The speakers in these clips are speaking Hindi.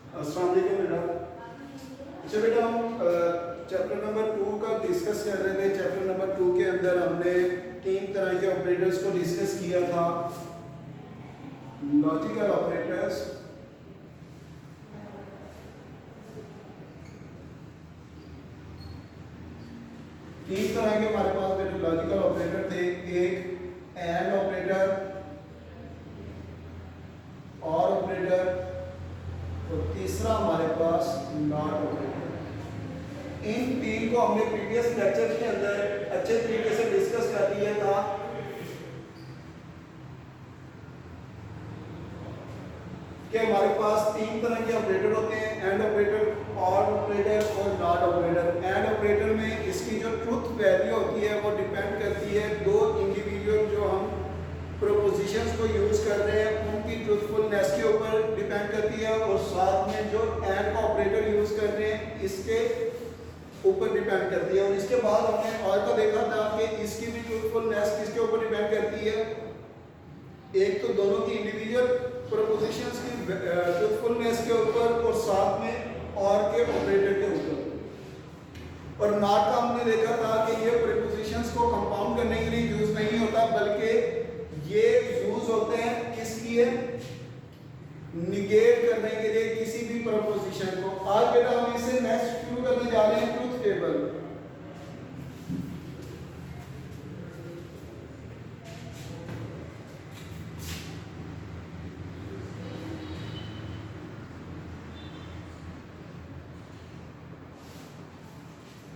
अस्सलाम वालेकुम बेटा। अच्छा बेटा, हम चैप्टर नंबर 2 का डिस्कस कर रहे थे। चैप्टर नंबर 2 के अंदर हमने 3 तरह के ऑपरेटर्स को डिस्कस किया था। लॉजिकल ऑपरेटर्स, तीन तरह के हमारे पास बेटा लॉजिकल ऑपरेटर थे। एक एंड ऑपरेटर, और ऑपरेटर, और तीसरा हमारे पास नॉट ऑपरेटर। इन तीन को हमने प्रीवियस लेक्चर के अंदर अच्छे तरीके से डिस्कस कर लिया था। कि हमारे पास तीन तरह के ऑपरेटर होते हैं, एंड ऑपरेटर, और ऑपरेटर और नॉट ऑपरेटर। एंड ऑपरेटर में इसकी जो ट्रुथ वैल्यू होती है वो डिपेंड करती है दो इंडिविजुअल जो हम प्रोपोजिशंस को यूज कर रहे हैं उनकी ट्रूथफुलनेस के ऊपर डिपेंड करती है, और साथ में जो एंड का ऑपरेटर यूज कर रहे हैं इसके ऊपर डिपेंड करती है। और इसके बाद हमने और तो देखा था कि इसकी भी ट्रूथफुलनेस किसके ऊपर डिपेंड करती है, एक तो दोनों की इंडिविजुअल प्रोपोजिशंस की ट्रूथफुलनेस के ऊपर, और साथ में और के ऑपरेटर के ऊपर। और नॉट का हमने देखा था कि ये प्रीपोजिशंस को कंपाउंड करने के लिए यूज नहीं होता, बल्कि ये यूज होते हैं किस लिए, निगेट करने के लिए किसी भी प्रोपोजिशन को। आज बेटा हम इसे नेक्स्ट शुरू करने जा रहे हैं ट्रुथ टेबल।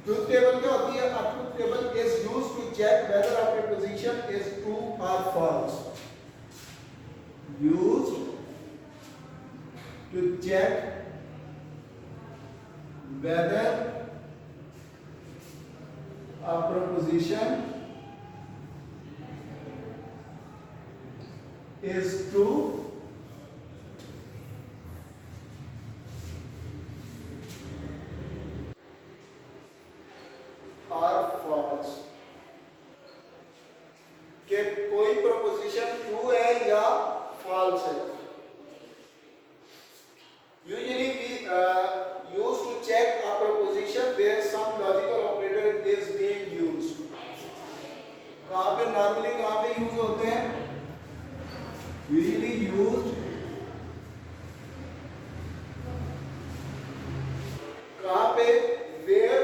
ट्रुथ टेबल क्या होती है? A truth table is used to check whether a preposition is true or false. Used to check whether a proposition is true or false। कि कोई प्रोपोजिशन ट्रू है या फॉल्स है। Usually we use to check a proposition where some logical operator is being used. कहां पे नॉर्मली कहां पे यूज होते हैं? यूजुअली यूज्ड कहां पे? Where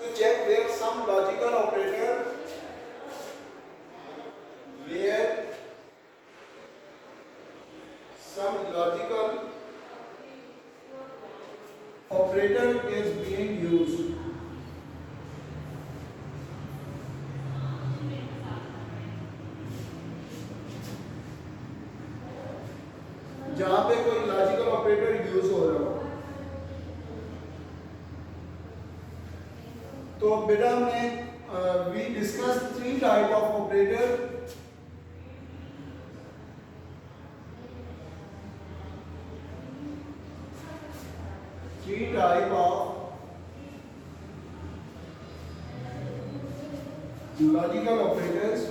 to check where some logical operator where some logical operator is being used। जहां पे कोई लॉजिकल ऑपरेटर यूज हो रहा हो। तो बेटा हमने we discuss 3 type of operator. Three type of logical operators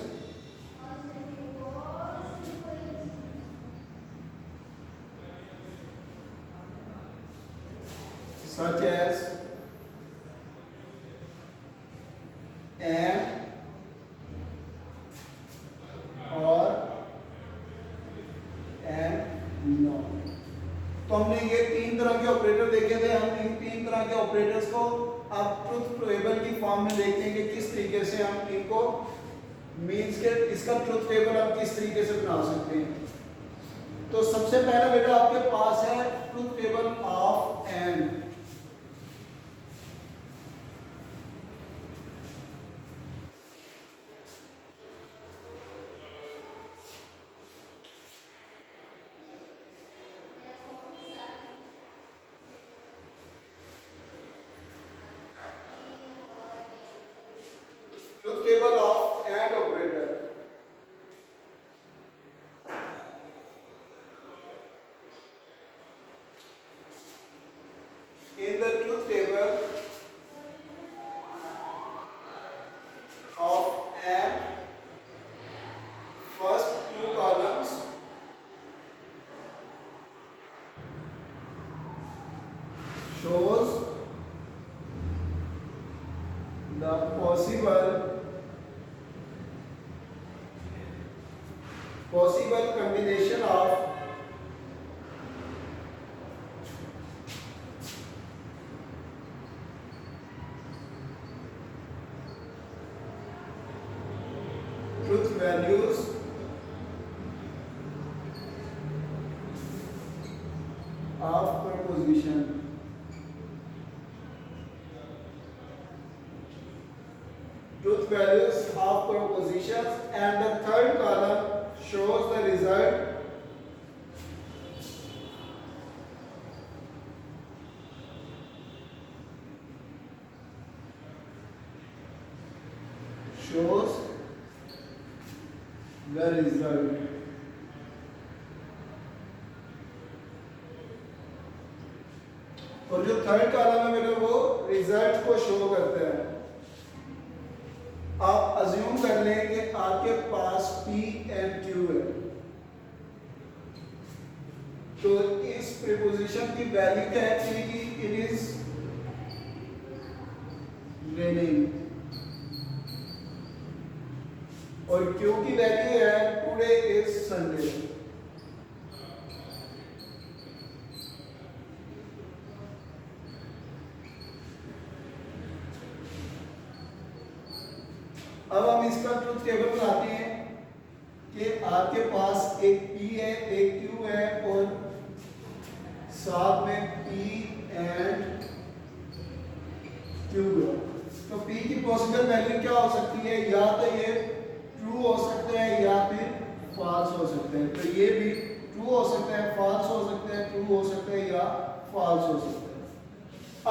such as and, or, and not। तो हमने ये तीन तरह के ऑपरेटर देखे थे। हम इन तीन तरह के ऑपरेटर्स को अब ट्रुथ टेबल की फॉर्म में देखते हैं कि किस तरीके से हम इनको मींस के इसका ट्रुथ टेबल हम किस तरीके से बना सकते हैं। तो सबसे पहले बेटा आपके पास है truth table of and. Truth table of and operator. possible combination of truth values of proposition. Truth values of propositions, and the third column shows the result और जो थर्ड कॉलम है मेरे वो रिजल्ट को शो करता है। आप अज्यूम कर लें कि आपके पास P एंड Q है, तो इस प्रीपोजिशन की वैल्यू क्या है? P की इट इज रेनिंग, और Q की वैल्यू है टुडे इज संडे। अब हम इसका ट्रुथ टेबल बनाते हैं कि आपके पास एक P है, एक Q है और साथ में P एंड Q है। तो P की पॉसिबल वैल्यू क्या हो सकती है? या तो ये ट्रू हो सकता है या फिर फॉल्स हो सकता है। तो ये भी ट्रू हो सकता है, फॉल्स हो सकता है, ट्रू हो सकता है या फॉल्स हो सकता है।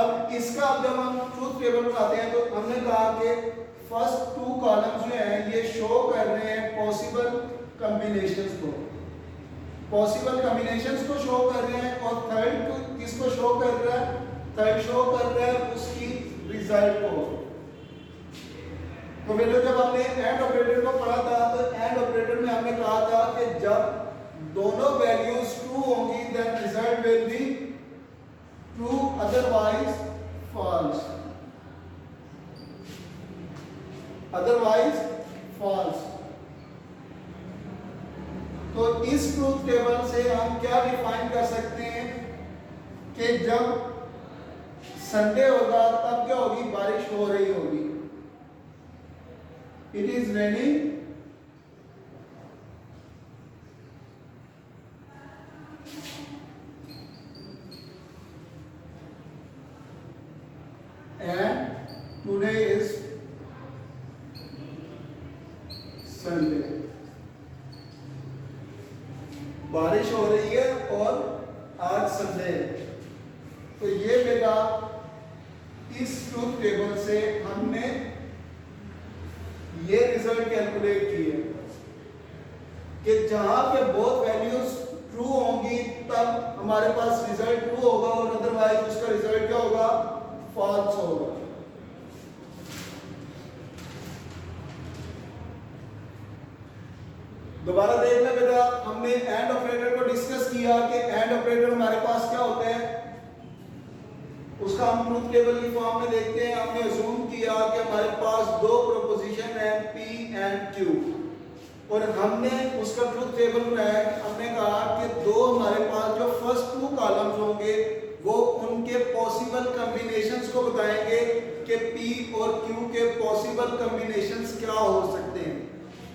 अब इसका जब हम ट्रुथ टेबल बनाते हैं तो हमने कहा कि फर्स्ट टू कॉलम्स जो हैं ये शो कर रहे हैं पॉसिबल कॉम्बिनेशंस को, पॉसिबल कॉम्बिनेशंस को शो कर रहे हैं, और थर्ड किसको शो कर रहा है? थर्ड शो कर रहा है उसकी रिजल्ट को। तो बेटा जब हमने एंड ऑपरेटर को पढ़ा था तो एंड ऑपरेटर में हमने कहा था कि जब दोनों वैल्यूज ट्रू होंगी then result will be true, otherwise false, otherwise false. तो इस ट्रूथ टेबल से हम क्या डिफाइन कर सकते हैं कि जब संडे होगा तब क्या होगी? बारिश हो रही होगी। It is raining and today is Sunday. बारिश हो रही है और आज संडे है। तो ये मेरा इस ट्रूथ टेबल से हमने ये रिजल्ट कैलकुलेट किए कि जहां पे बोथ वैल्यूज ट्रू होंगी तब हमारे पास रिजल्ट ट्रू होगा, और अदरवाइज उसका रिजल्ट क्या होगा? फॉल्स होगा। दोबारा देखना बेटा, हमने एंड ऑपरेटर को डिस्कस किया कि एंड ऑपरेटर हमारे पास क्या होता है, उसका हम ट्रूथ टेबल की फॉर्म में देखते हैं। हमने अज्यूम किया कि हमारे पास दो प्रोपोजिशन है P एंड Q, और हमने उसका ट्रूथ टेबल बनाया। हमने कहा कि दो हमारे पास जो फर्स्ट टू कॉलम्स होंगे वो उनके पॉसिबल कॉम्बिनेशंस को बताएंगे कि P और Q के पॉसिबल कॉम्बिनेशंस क्या हो सकते हैं,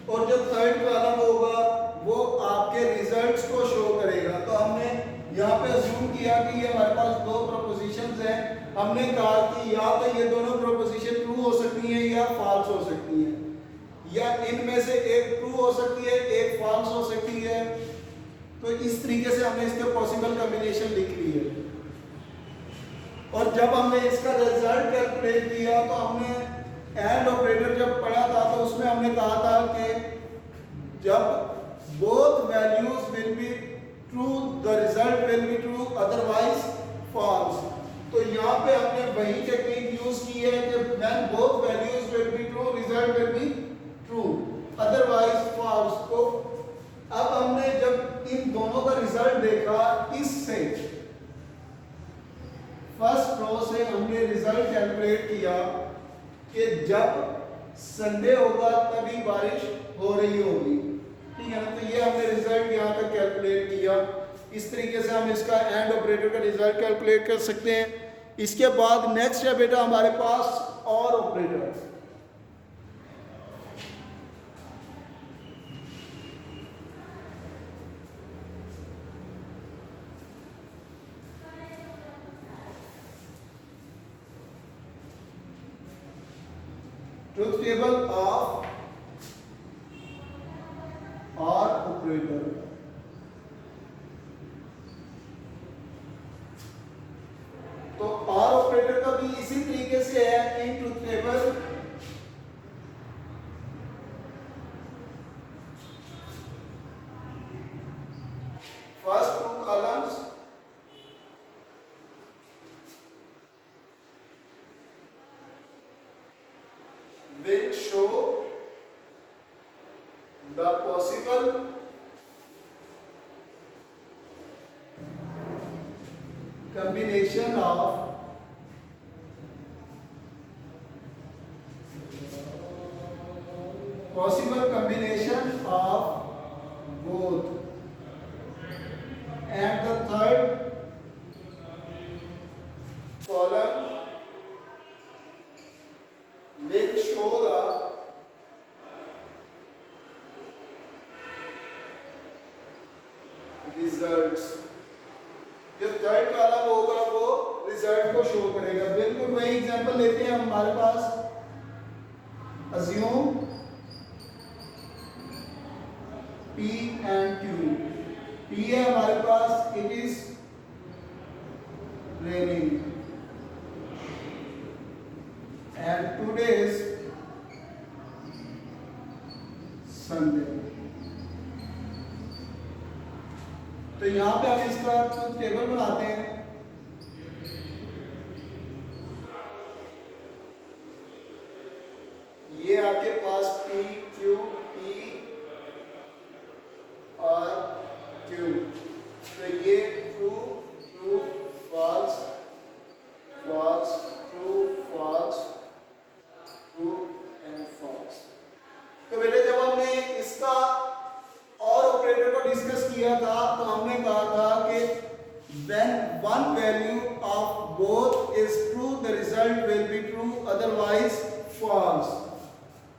और जो थर्ड कॉलम होगा वो आपके रिजल्ट्स को शो करेगा। तो हमने यहाँ पे अज्यूम किया कि ये हमारे पास दो प्रोपोजिशंस हैं। हमने कहा कि या तो ये दोनों प्रोपोजिशन ट्रू हो सकती हैं या फॉल्स हो सकती हैं, या इनमें से एक ट्रू हो सकती है, एक फॉल्स हो सकती है। तो इस तरीके से हमने इसके पॉसिबल कॉम्बिनेशन लिख ली है। और जब हमने इसका रिजल्ट कैलकुलेट किया तो हमने एंड ऑपरेटर जब पढ़ा था तो उसमें हमने कहा था कि जब both values will be true the result will be true, otherwise false. तो यहाँ पे हमने वही टेक्निक यूज की है कि when both values will be true result will be true, otherwise false. तो अब हमने जब इन दोनों का रिजल्ट देखा, इससे फर्स्ट रो से हमने रिजल्ट कैलकुलेट किया कि जब संडे होगा तभी बारिश हो रही होगी। ठीक है ना? तो ये हमने इस तरीके से हम इसका एंड ऑपरेटर का रिजल्ट कैलकुलेट कर सकते हैं। इसके बाद नेक्स्ट है बेटा हमारे पास or operator. Truth table of or operator. तो और ऑपरेटर का भी इसी तरीके से है in truth table. First two columns will show the possible combination of both, and the third column will show the results। जो थर्ड कॉलम होगा वो रिजल्ट को शो करेगा। बिल्कुल वही एग्जांपल लेते हैं हमारे पास। assume P and Q। P है हमारे पास, it is raining and today is Sunday। तो यहाँ पे हम इसका टेबल बनाते हैं। ये आपके पास P, Q, P और Q। तो ये true true false false true false true and false. तो बेटे जब हमने इसका और ऑपरेटर को डिस्कस किया था तो हमने कहा था कि when one value of both is true the result will be true otherwise false।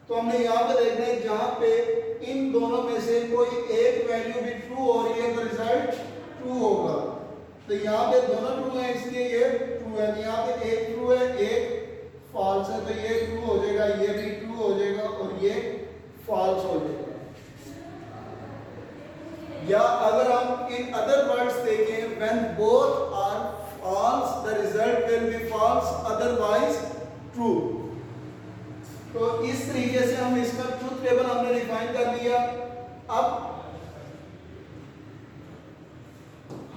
तो हमने यहाँ पे देखना है जहाँ पे इन दोनों में से कोई एक वैल्यू भी ट्रू हो रही है तो रिजल्ट ट्रू होगा। तो यहाँ पे दोनों ट्रू है इसलिए ये ट्रू है। यहाँ पे एक ट्रू है एक फॉल्स है तो ये ट्रू हो जाएगा, ये भी ट्रू हो जाएगा और ये फॉल्स हो जाएगा। या अगर हम इन अदर वर्ड्स देखें when both are false the result will be false otherwise true। तो इस तरीके से हम इसका ट्रुथ टेबल हमने डिफाइन कर लिया। अब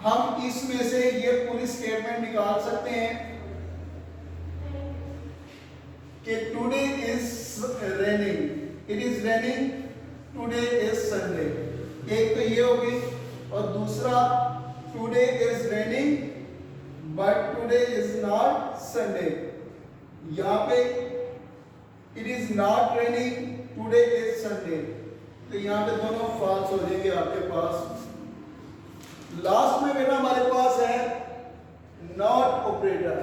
हम इसमें से ये पूरी स्टेटमेंट निकाल सकते हैं कि today is raining, it is raining, today is Sunday. एक तो ये होगी और दूसरा today is raining but today is not Sunday. यहाँ पे it is not raining, today is Sunday. तो यहाँ पे दोनों फॉल्स हो जाएंगे आपके पास। लास्ट में बेटा हमारे पास है not operator.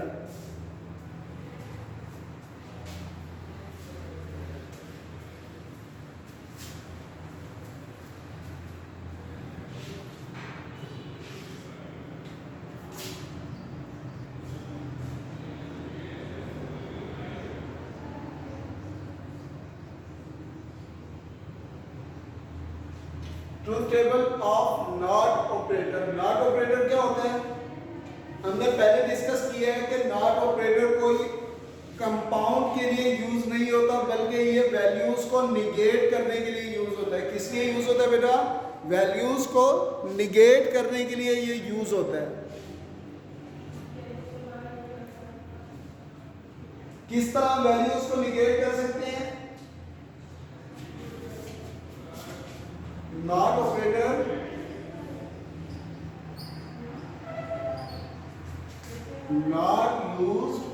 Truth table of not operator. Not operator क्या होता है? हमने पहले डिस्कस किया है कि नॉट ऑपरेटर कोई कंपाउंड के लिए यूज नहीं होता बल्कि ये वैल्यूज को निगेट करने के लिए यूज होता है। किस लिए यूज होता है बेटा? वैल्यूज को निगेट करने के लिए ये यूज होता है। किस तरह वैल्यूज को निगेट कर सकते हैं? Not operator not used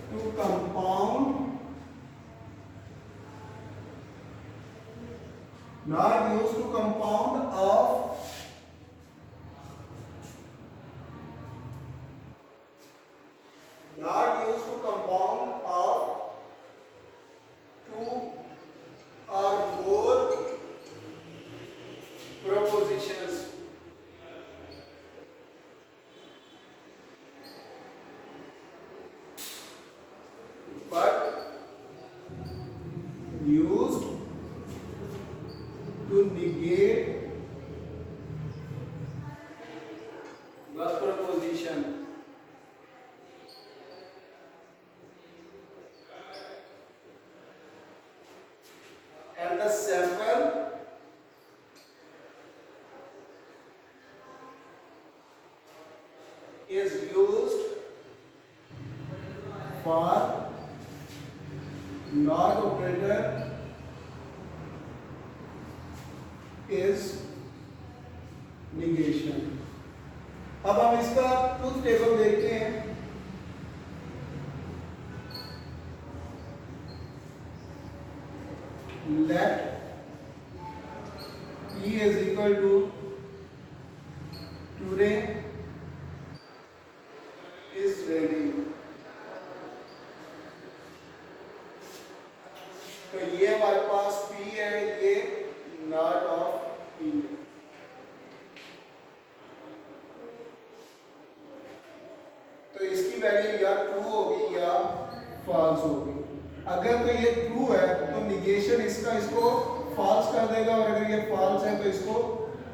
to compound, not used to compound of to negate the proposition. And the sample is used for not operator is negation. अब हम इसका ट्रूथ टेबल देखते हैं। Let P is equal to today is ready। तो ये हमारे पास P है, ये नॉट ऑफ P। तो इसकी वैल्यू या ट्रू होगी या फॉल्स होगी। अगर तो ये ट्रू है तो निगेशन इसका इसको फॉल्स कर देगा, और अगर ये फॉल्स है तो इसको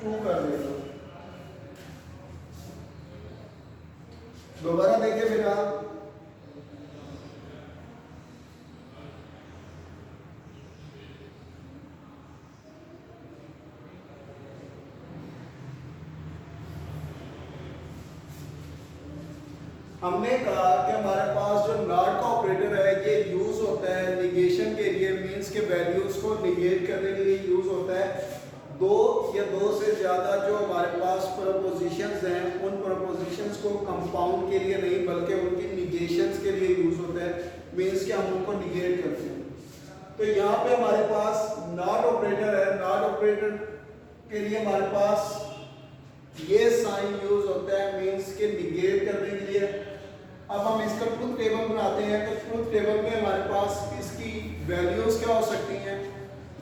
ट्रू कर देगा। दोबारा देखिए बेटा, हमने कहा कि हमारे पास जो नॉट का ऑपरेटर है ये यूज होता है निगेशन के लिए, मींस के वैल्यूज को निगेट करने के लिए यूज होता है। दो या दो से ज्यादा जो हमारे पास प्रपोजिशंस हैं उन प्रपोजिशंस को कंपाउंड के लिए नहीं बल्कि उनकी निगेशंस के लिए यूज होता है, मींस कि हम उनको निगेट करते हैं। तो यहाँ पे हमारे पास नॉट ऑपरेटर है, नॉट ऑपरेटर के लिए हमारे पास ये साइन यूज होता है, मींस के निगेट करने के लिए। अब हम इसका ट्रूथ टेबल बनाते हैं, तो ट्रूथ टेबल में हमारे पास इसकी वैल्यूज क्या हो सकती हैं,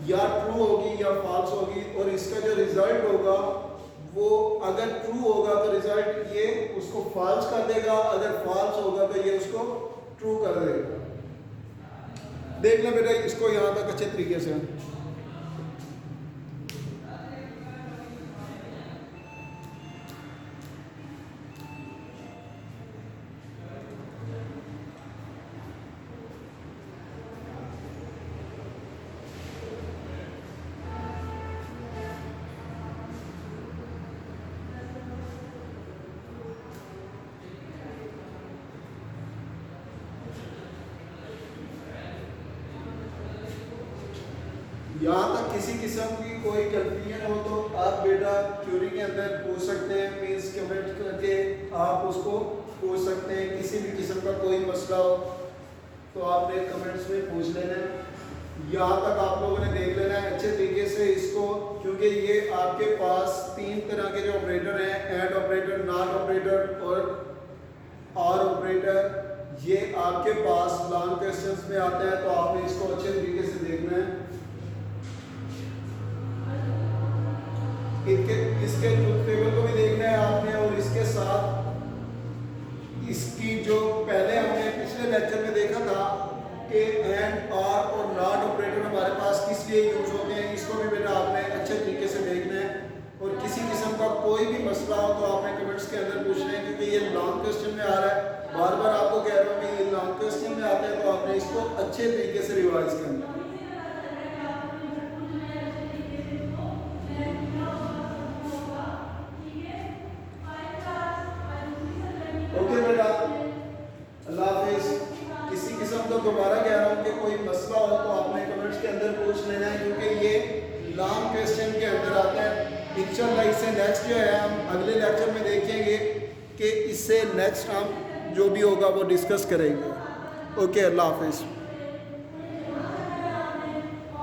या ट्रू होगी या फॉल्स होगी, और इसका जो रिजल्ट होगा वो अगर ट्रू होगा तो रिजल्ट ये उसको फॉल्स कर देगा, अगर फॉल्स होगा तो ये उसको ट्रू कर देगा। देख लें बेटा इसको यहाँ तक अच्छे तरीके से। यहाँ तक किसी किस्म की कोई कंफ्यूजन हो तो आप बेटा थ्योरी के अंदर पूछ सकते हैं, मीन्स कमेंट करके आप उसको पूछ सकते हैं। किसी भी किस्म का कोई मसला हो तो आपने कमेंट्स में पूछ लेना है। यहाँ तक आप लोगों ने देख लेना है अच्छे तरीके से इसको, क्योंकि ये आपके पास तीन तरह के जो ऑपरेटर हैं, एंड ऑपरेटर, नॉट ऑपरेटर और ऑपरेटर, ये आपके पास लॉन्ग क्वेश्चंस में आते हैं। तो आपने इसको अच्छे तरीके से देखना है। इसके ट्रूथ टेबल को भी देखना है आपने, और इसके साथ इसकी जो पहले हमने पिछले लेक्चर में देखा था कि एंड, और नॉट ऑपरेटर हमारे पास किस लिए यूज होते हैं, इसको भी बेटा आपने अच्छे तरीके से देखना है। और किसी किस्म का कोई भी मसला हो तो आपने कमेंट्स के अंदर पूछना है, क्योंकि ये लॉन्ग क्वेश्चन में आ रहा है। बार बार आपको कह रहा हूँ कि ये लॉन्ग क्वेश्चन में आता है, तो आपने इसको अच्छे तरीके से रिवाइज करना है। ओके बेटा, अल्लाह हाफिज। किसी किस्म का दोबारा कह रहा हूँ कि कोई मसला हो तो आपने कमेंट्स के अंदर पूछ लेना है, क्योंकि ये लॉन्ग क्वेश्चन के अंदर आता है। इंशाअल्लाह इससे नेक्स्ट जो है हम अगले लेक्चर में देखेंगे कि इससे नेक्स्ट हम जो भी होगा वो डिस्कस करेंगे। ओके, अल्लाह हाफिज।